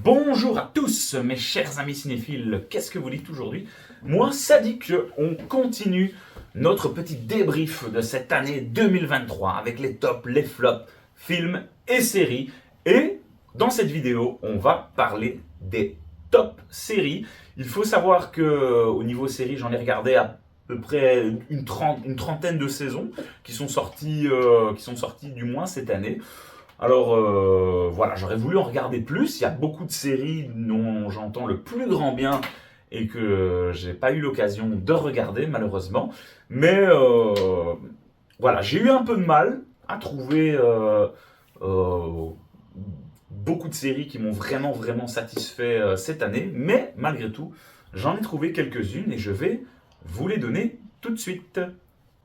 Bonjour à tous mes chers amis cinéphiles, qu'est-ce que vous dites aujourd'hui? Moi, ça dit qu'on continue notre petit débrief de cette année 2023 avec les tops, les flops, films et séries. Et dans cette vidéo, on va parler des top séries. Il faut savoir que au niveau séries, j'en ai regardé à peu près une trentaine de saisons qui sont sorties du moins cette année. Alors voilà, j'aurais voulu en regarder plus. Il y a beaucoup de séries dont j'entends le plus grand bien et que j'ai pas eu l'occasion de regarder malheureusement. Mais voilà, j'ai eu un peu de mal à trouver euh, beaucoup de séries qui m'ont vraiment satisfait cette année. Mais malgré tout, j'en ai trouvé quelques-unes et je vais vous les donner tout de suite.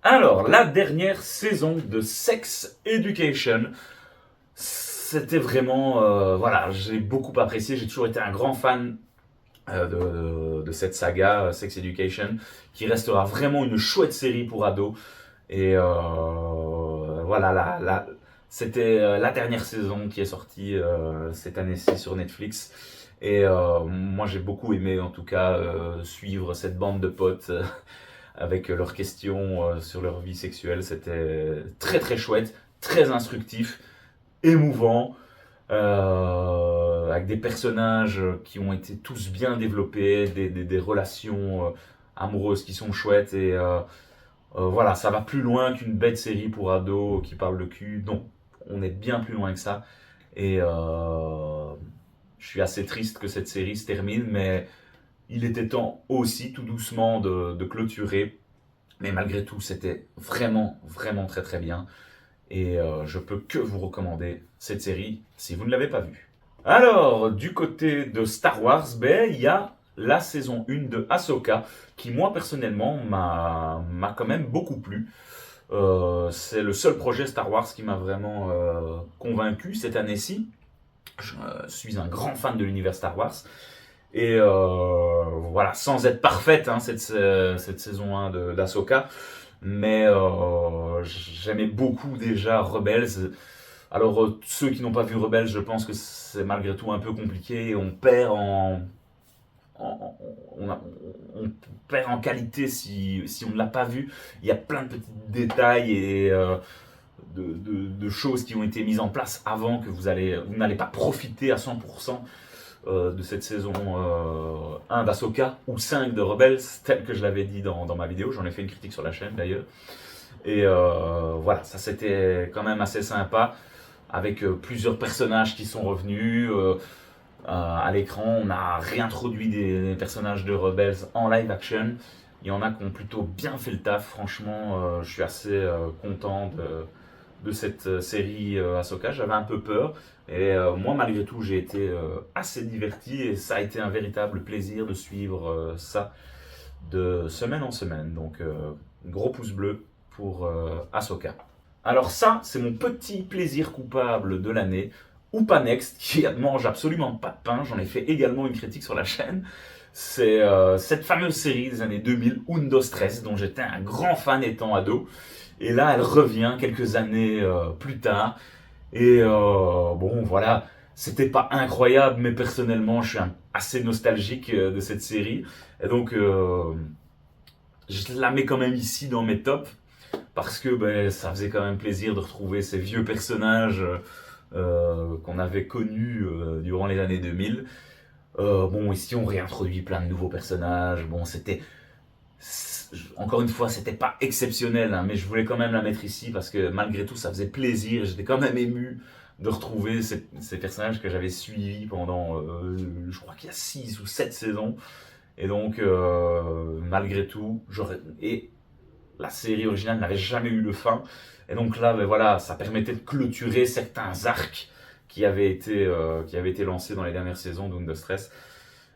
Alors, la dernière saison de Sex Education. C'était vraiment, voilà, j'ai beaucoup apprécié. J'ai toujours été un grand fan de cette saga Sex Education, qui restera vraiment une chouette série pour ados. Et voilà, c'était la dernière saison qui est sortie cette année-ci sur Netflix. Et moi, j'ai beaucoup aimé, en tout cas, suivre cette bande de potes avec leurs questions sur leur vie sexuelle. C'était très chouette, très instructif, émouvant, avec des personnages qui ont été tous bien développés, des relations amoureuses qui sont chouettes. Et voilà, ça va plus loin qu'une bête série pour ados qui parle de cul. Non, on est bien plus loin que ça. Et je suis assez triste que cette série se termine, mais il était temps aussi tout doucement de clôturer. Mais malgré tout, c'était vraiment très bien. Et je peux que vous recommander cette série si vous ne l'avez pas vue. Alors, du côté de Star Wars, ben, il y a la saison 1 de Ahsoka qui, moi, personnellement, m'a quand même beaucoup plu. C'est le seul projet Star Wars qui m'a vraiment convaincu cette année-ci. Je suis un grand fan de l'univers Star Wars. Et voilà, sans être parfaite, hein, cette saison 1 d'Ahsoka, mais j'aimais beaucoup déjà Rebels. Alors ceux qui n'ont pas vu Rebels, je pense que c'est malgré tout un peu compliqué. On perd on perd en qualité si on ne l'a pas vu. Il y a plein de petits détails et de choses qui ont été mises en place avant que vous n'allez pas profiter à 100% de cette saison 1 d'Ahsoka ou 5 de Rebels, tel que je l'avais dit dans ma vidéo. J'en ai fait une critique sur la chaîne d'ailleurs. Et voilà, ça c'était quand même assez sympa, avec plusieurs personnages qui sont revenus. À l'écran, on a réintroduit des personnages de Rebels en live action. Il y en a qui ont plutôt bien fait le taf. Franchement, je suis assez content de cette série Ahsoka. J'avais un peu peur. Et moi, malgré tout, j'ai été assez diverti. Et ça a été un véritable plaisir de suivre ça de semaine en semaine. Donc, gros pouce bleu pour Ahsoka. Alors ça, c'est mon petit plaisir coupable de l'année. Oupa Next, qui ne mange absolument pas de pain. J'en ai fait également une critique sur la chaîne. C'est cette fameuse série des années 2000, Undo Stress, dont j'étais un grand fan étant ado. Et là, elle revient quelques années plus tard. Et bon, voilà, c'était pas incroyable, mais personnellement, je suis assez nostalgique de cette série. Et donc, je la mets quand même ici dans mes tops, parce que ben, ça faisait quand même plaisir de retrouver ces vieux personnages qu'on avait connus durant les années 2000. Bon, ici, on réintroduit plein de nouveaux personnages. Bon, encore une fois, c'était pas exceptionnel, hein, mais je voulais quand même la mettre ici parce que malgré tout, ça faisait plaisir. J'étais quand même ému de retrouver ces personnages que j'avais suivis pendant, je crois qu'il y a 6 ou 7 saisons. Et donc, malgré tout, et la série originale n'avait jamais eu de fin. Et donc là, ben voilà, ça permettait de clôturer certains arcs qui avaient été lancés dans les dernières saisons d'Undo Stress.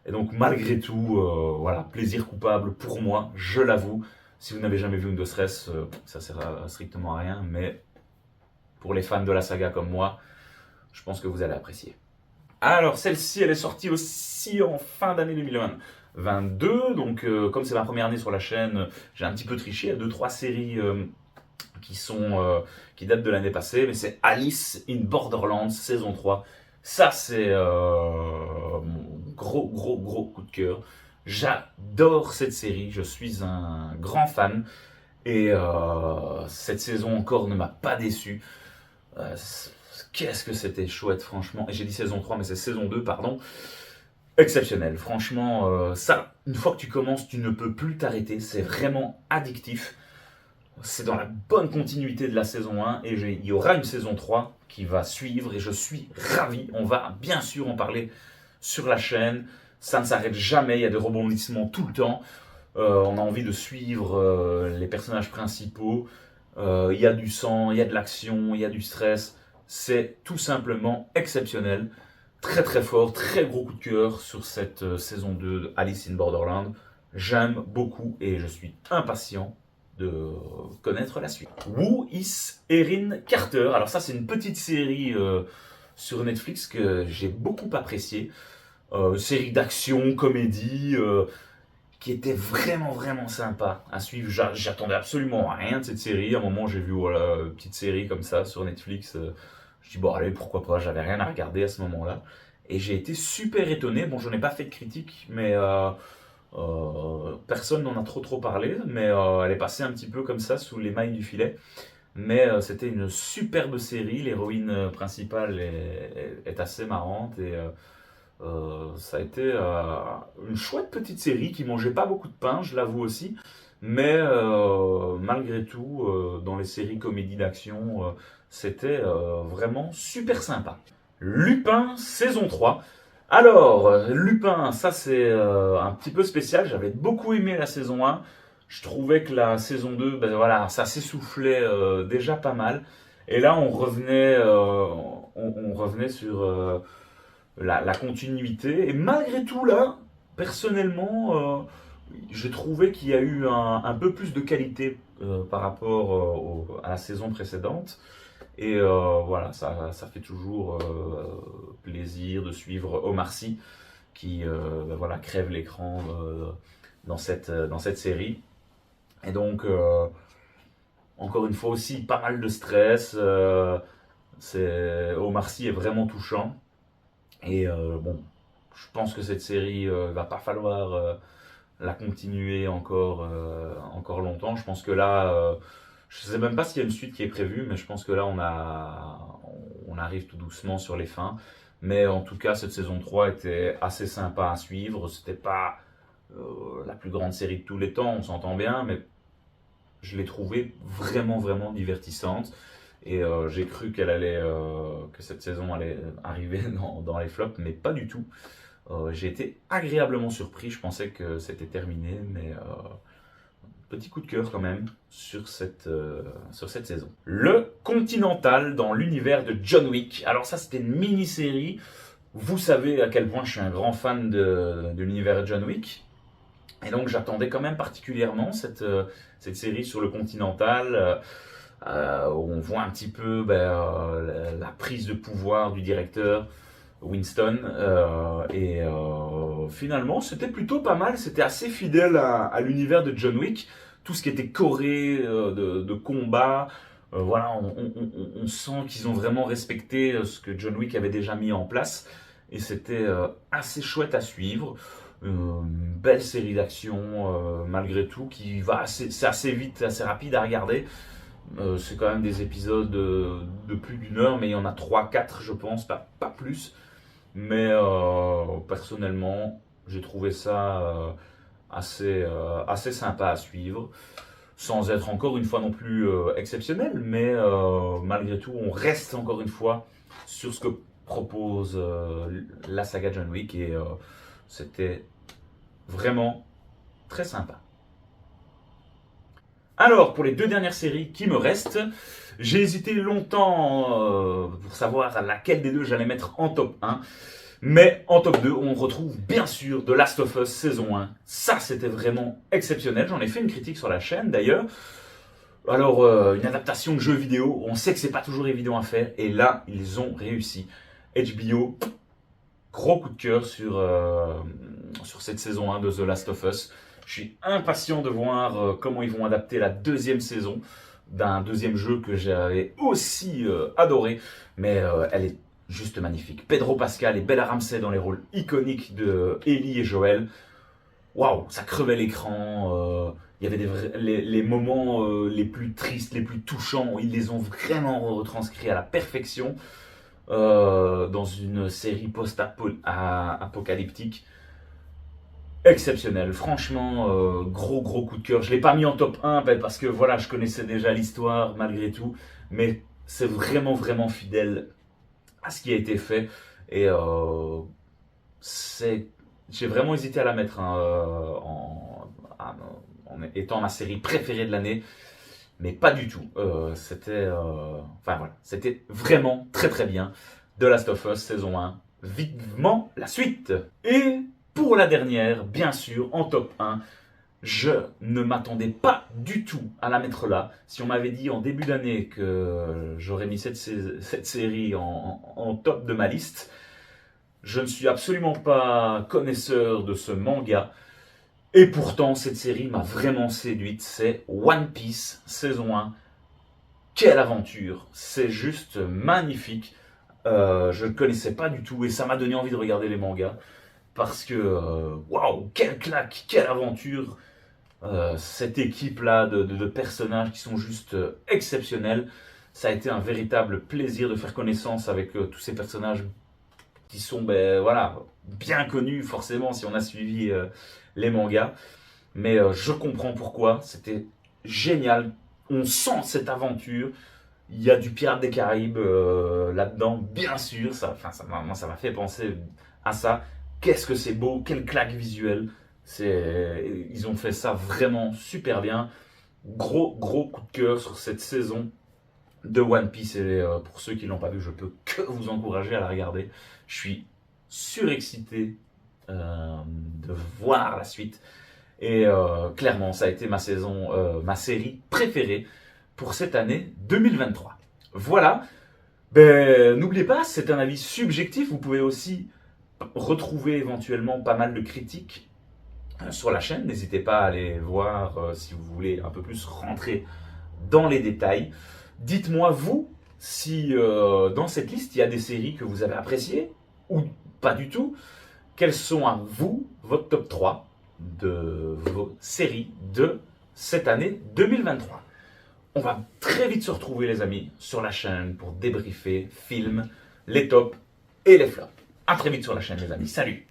Et donc, malgré tout, voilà, plaisir coupable pour moi, je l'avoue. Si vous n'avez jamais vu Undo Stress, ça sert strictement à rien, mais pour les fans de la saga comme moi, je pense que vous allez apprécier. Alors, celle-ci, elle est sortie aussi en fin d'année 2022, donc comme c'est ma première année sur la chaîne, j'ai un petit peu triché. Il y a 2-3 séries qui datent de l'année passée, mais c'est Alice in Borderlands saison 3. Ça, c'est gros coup de cœur. J'adore cette série, je suis un grand fan. Et cette saison encore ne m'a pas déçu. Qu'est-ce que c'était chouette, franchement. Et j'ai dit saison 3, mais c'est saison 2, pardon. Exceptionnel, franchement, ça, une fois que tu commences, tu ne peux plus t'arrêter. C'est vraiment addictif. C'est dans la bonne continuité de la saison 1 et il y aura une saison 3 qui va suivre et je suis ravi. On va bien sûr en parler sur la chaîne. Ça ne s'arrête jamais, il y a des rebondissements tout le temps. On a envie de suivre les personnages principaux. Il y a du sang, il y a de l'action, il y a du stress. C'est tout simplement exceptionnel. Très très fort, très gros coup de cœur sur cette saison 2 de Alice in Borderland. J'aime beaucoup et je suis impatient de connaître la suite. Who is Erin Carter? Alors ça c'est une petite série sur Netflix que j'ai beaucoup appréciée. Série d'action, comédie, qui était vraiment sympa à suivre. J'attendais absolument rien de cette série. À un moment j'ai vu voilà, une petite série comme ça sur Netflix. Je dis bon allez pourquoi pas, j'avais rien à regarder à ce moment-là. Et j'ai été super étonné. Bon je n'ai pas fait de critique mais... personne n'en a trop parlé, mais elle est passée un petit peu comme ça sous les mailles du filet. Mais c'était une superbe série, l'héroïne principale est assez marrante et ça a été une chouette petite série qui mangeait pas beaucoup de pain, je l'avoue aussi. Mais malgré tout, dans les séries comédies d'action, c'était vraiment super sympa. Lupin saison 3. Alors, Lupin, ça c'est un petit peu spécial. J'avais beaucoup aimé la saison 1. Je trouvais que la saison 2, ben voilà, ça s'essoufflait déjà pas mal. Et là, on revenait sur la continuité. Et malgré tout, là, personnellement, j'ai trouvé qu'il y a eu un peu plus de qualité par rapport à la saison précédente. Et voilà, ça fait toujours plaisir de suivre Omar Sy qui ben voilà, crève l'écran dans cette série. Et donc, encore une fois aussi, pas mal de stress. Omar Sy est vraiment touchant. Et bon, je pense que cette série va pas falloir la continuer encore longtemps. Je pense que là, je sais même pas s'il y a une suite qui est prévue, mais je pense que là, on arrive tout doucement sur les fins. Mais en tout cas, cette saison 3 était assez sympa à suivre. C'était pas la plus grande série de tous les temps, on s'entend bien, mais je l'ai trouvée vraiment divertissante. Et j'ai cru que cette saison allait arriver dans les flops, mais pas du tout. J'ai été agréablement surpris, je pensais que c'était terminé, mais petit coup de cœur quand même sur cette saison. Le Continental dans l'univers de John Wick. Alors ça c'était une mini-série. Vous savez à quel point je suis un grand fan de l'univers de John Wick. Et donc j'attendais quand même particulièrement cette série sur le Continental. Où on voit un petit peu la prise de pouvoir du directeur Winston finalement c'était plutôt pas mal, c'était assez fidèle à l'univers de John Wick, tout ce qui était choré de combat, voilà, on sent qu'ils ont vraiment respecté ce que John Wick avait déjà mis en place et c'était assez chouette à suivre. Une belle série d'action malgré tout qui va c'est assez vite, assez rapide à regarder. C'est quand même des épisodes de plus d'une heure, mais il y en a 3-4 je pense, pas plus. Mais personnellement, j'ai trouvé ça assez sympa à suivre, sans être encore une fois non plus exceptionnel, mais malgré tout, on reste encore une fois sur ce que propose la saga John Wick, et c'était vraiment très sympa. Alors, pour les deux dernières séries qui me restent, j'ai hésité longtemps pour savoir laquelle des deux j'allais mettre en top 1. Mais en top 2, on retrouve bien sûr The Last of Us saison 1. Ça, c'était vraiment exceptionnel. J'en ai fait une critique sur la chaîne d'ailleurs. Alors, une adaptation de jeu vidéo, on sait que c'est pas toujours évident à faire. Et là, ils ont réussi. HBO, gros coup de cœur sur cette saison 1 de The Last of Us. Je suis impatient de voir comment ils vont adapter la deuxième saison d'un deuxième jeu que j'avais aussi adoré. Mais elle est juste magnifique. Pedro Pascal et Bella Ramsey dans les rôles iconiques de Ellie et Joel. Waouh, ça crevait l'écran. Il y avait les moments les plus tristes, les plus touchants. Ils les ont vraiment retranscrits à la perfection dans une série post-apocalyptique. Exceptionnel, franchement, gros coup de cœur. Je ne l'ai pas mis en top 1 parce que voilà, je connaissais déjà l'histoire malgré tout, mais c'est vraiment fidèle à ce qui a été fait. Et j'ai vraiment hésité à la mettre en étant ma série préférée de l'année, mais pas du tout. C'était vraiment très bien. The Last of Us saison 1, vivement la suite. Et pour la dernière, bien sûr, en top 1, je ne m'attendais pas du tout à la mettre là. Si on m'avait dit en début d'année que j'aurais mis cette série en top de ma liste, je ne suis absolument pas connaisseur de ce manga. Et pourtant, cette série m'a vraiment séduite. C'est One Piece, saison 1. Quelle aventure! C'est juste magnifique. Je ne connaissais pas du tout et ça m'a donné envie de regarder les mangas. Parce que, waouh, quelle claque, quelle aventure! Cette équipe-là de personnages qui sont juste exceptionnels. Ça a été un véritable plaisir de faire connaissance avec tous ces personnages qui sont bien connus forcément si on a suivi les mangas. Mais je comprends pourquoi, c'était génial. On sent cette aventure. Il y a du Pirate des Caraïbes là-dedans, bien sûr. Moi, ça m'a fait penser à ça. Qu'est-ce que c'est beau, quelle claque visuelle. Ils ont fait ça vraiment super bien. Gros coup de cœur sur cette saison de One Piece. Et pour ceux qui ne l'ont pas vu, je peux que vous encourager à la regarder. Je suis surexcité de voir la suite. Et clairement, ça a été ma série préférée pour cette année 2023. Voilà. N'oubliez pas, c'est un avis subjectif. Vous pouvez aussi retrouver éventuellement pas mal de critiques sur la chaîne. N'hésitez pas à aller voir si vous voulez un peu plus rentrer dans les détails. Dites-moi, vous, si dans cette liste, il y a des séries que vous avez appréciées ou pas du tout. Quels sont à vous votre top 3 de vos séries de cette année 2023? On va très vite se retrouver, les amis, sur la chaîne pour débriefer films, les tops et les flops. À très vite sur la chaîne, les amis. Salut!